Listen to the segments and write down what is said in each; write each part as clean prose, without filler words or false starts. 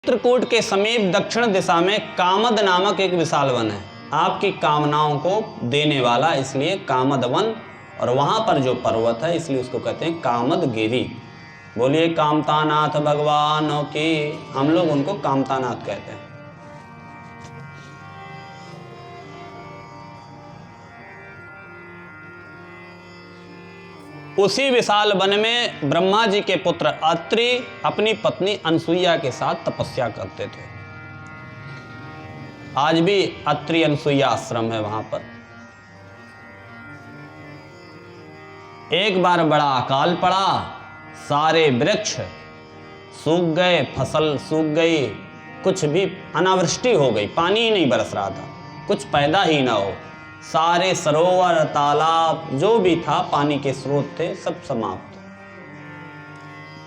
चित्रकूट के समीप दक्षिण दिशा में कामद नामक एक विशाल वन है, आपकी कामनाओं को देने वाला, इसलिए कामद वन। और वहाँ पर जो पर्वत है इसलिए उसको कहते हैं कामद गिरी। बोलिए कामतानाथ भगवान की। हम लोग उनको कामतानाथ कहते हैं। उसी विशाल वन में ब्रह्मा जी के पुत्र अत्रि अपनी पत्नी अनसुईया के साथ तपस्या करते थे। आज भी अत्रि अनसुईया आश्रम है वहां पर। एक बार बड़ा अकाल पड़ा, सारे वृक्ष सूख गए, फसल सूख गई, कुछ भी अनावृष्टि हो गई, पानी ही नहीं बरस रहा था, कुछ पैदा ही ना हो। सारे सरोवर, तालाब, जो भी था, पानी के स्रोत थे, सब समाप्त।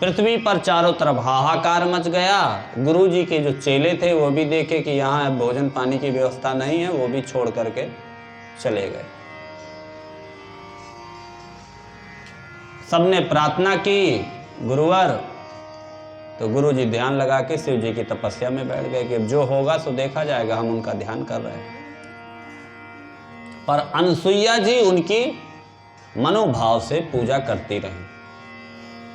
पृथ्वी पर चारों तरफ हाहाकार मच गया। गुरु जी के जो चेले थे वो भी देखे कि यहाँ भोजन पानी की व्यवस्था नहीं है, वो भी छोड़ करके चले गए। सबने प्रार्थना की गुरुवर, तो गुरु जी ध्यान लगा के शिव जी की तपस्या में बैठ गए कि जो होगा सो देखा जाएगा, हम उनका ध्यान कर रहे हैं। पर अनसुईया जी उनकी मनोभाव से पूजा करती रही।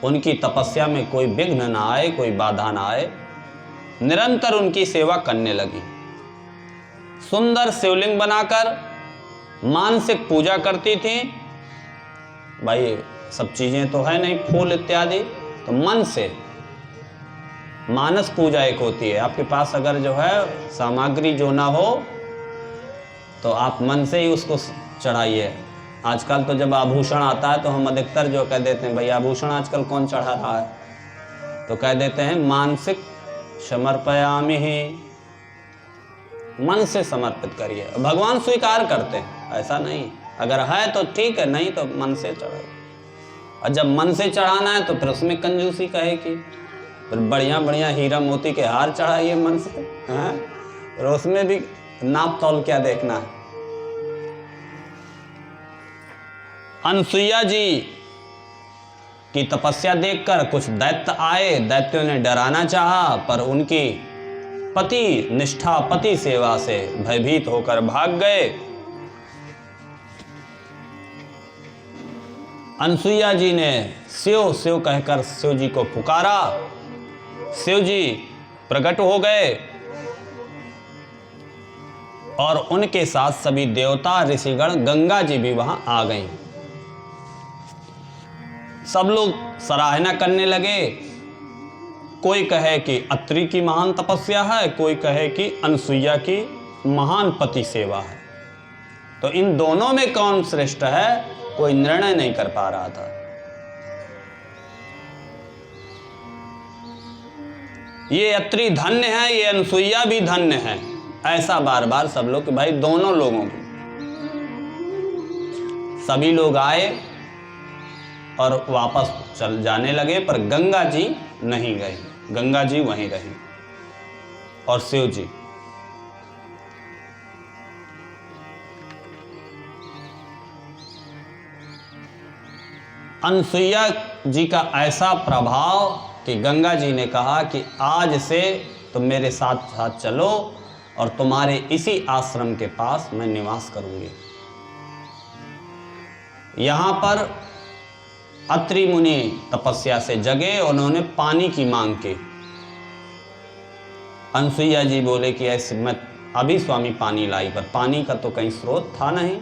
उनकी तपस्या में कोई विघ्न ना आए, कोई बाधा ना आए, निरंतर उनकी सेवा करने लगी। सुंदर शिवलिंग बनाकर मानसिक पूजा करती थी। भाई सब चीजें तो है नहीं, फूल इत्यादि, तो मन से मानस पूजा एक होती है। आपके पास अगर जो है सामग्री जो ना हो तो आप मन से ही उसको चढ़ाइए। आजकल तो जब आभूषण आता है तो हम अधिकतर जो कह देते हैं, भाई आभूषण आजकल कौन चढ़ा रहा है, तो कह देते हैं मानसिक समर्पयामि ही, मन से समर्पित करिए। भगवान स्वीकार करते हैं, ऐसा नहीं, अगर है तो ठीक है, नहीं तो मन से चढ़ाइए। और जब मन से चढ़ाना है तो फिर उसमें कंजूसी कहे कि फिर बढ़िया बढ़िया हीरा मोती के हार चढ़ाइए मन से, हैं? और उसमें भी नाप तौल क्या देखना है। अनसुईया जी की तपस्या देखकर कुछ दैत्य आए। दैत्यों ने डराना चाहा, पर उनकी पति निष्ठा, पति सेवा से भयभीत होकर भाग गए। अनसुईया जी ने शिव शिव कहकर शिव जी को पुकारा। शिव जी प्रकट हो गए और उनके साथ सभी देवता, ऋषिगण, गंगा जी भी वहां आ गई। सब लोग सराहना करने लगे। कोई कहे कि अत्रि की महान तपस्या है, कोई कहे कि अनसुईया की महान पति सेवा है। तो इन दोनों में कौन श्रेष्ठ है, कोई निर्णय नहीं कर पा रहा था। ये अत्रि धन्य है, ये अनसुईया भी धन्य है, ऐसा बार बार सब लोग कि भाई दोनों लोगों की। सभी लोग आए और वापस चल जाने लगे, पर गंगा जी नहीं गई। गंगा जी वहीं रही और शिव जी। अनसुईया जी का ऐसा प्रभाव कि गंगा जी ने कहा कि आज से तुम मेरे साथ साथ चलो और तुम्हारे इसी आश्रम के पास मैं निवास करूंगी। यहां पर अत्रि मुनि तपस्या से जगे, उन्होंने पानी की मांग की। अनसुईया जी बोले कि ऐसे मैं अभी स्वामी पानी लाई, पर पानी का तो कहीं स्रोत था नहीं।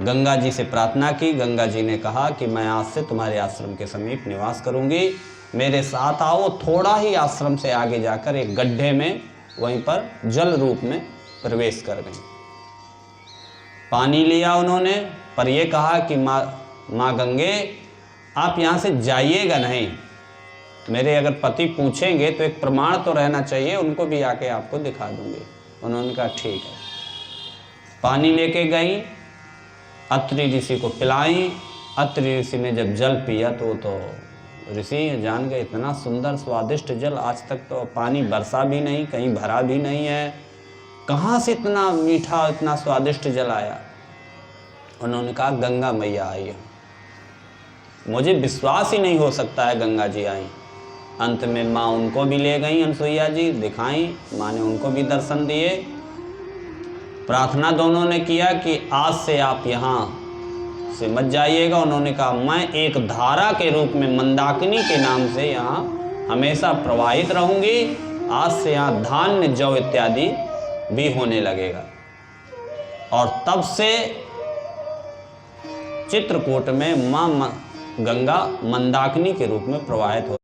गंगा जी से प्रार्थना की। गंगा जी ने कहा कि मैं आज से तुम्हारे आश्रम के समीप निवास करूंगी, मेरे साथ आओ। थोड़ा ही आश्रम से आगे जाकर एक गड्ढे में, वहीं पर जल रूप में प्रवेश कर गई। पानी लिया उन्होंने, पर यह कहा कि माँ गंगे, आप यहाँ से जाइएगा नहीं। मेरे अगर पति पूछेंगे तो एक प्रमाण तो रहना चाहिए, उनको भी आके आपको दिखा दूंगी। उन्होंने कहा ठीक है। पानी लेके गई, अत्रि ऋषि को पिलाई। अत्रि ऋषि ने जब जल पिया तो ऋषि जान गए, इतना सुंदर स्वादिष्ट जल, आज तक तो पानी बरसा भी नहीं, कहीं भरा भी नहीं है, कहाँ से इतना मीठा, इतना स्वादिष्ट जल आया। उन्होंने कहा गंगा मैया आई है। मुझे विश्वास ही नहीं हो सकता है गंगा जी आई। अंत में माँ उनको भी ले गई, अनसुईया जी दिखाई, माँ ने उनको भी दर्शन दिए। प्रार्थना दोनों ने किया कि आज से आप यहाँ से मत जाइएगा। उन्होंने कहा मैं एक धारा के रूप में मंदाकिनी के नाम से यहाँ हमेशा प्रवाहित रहूँगी। आज से यहाँ धान्य जौ इत्यादि भी होने लगेगा। और तब से चित्रकूट में माँ गंगा मंदाकिनी के रूप में प्रवाहित हो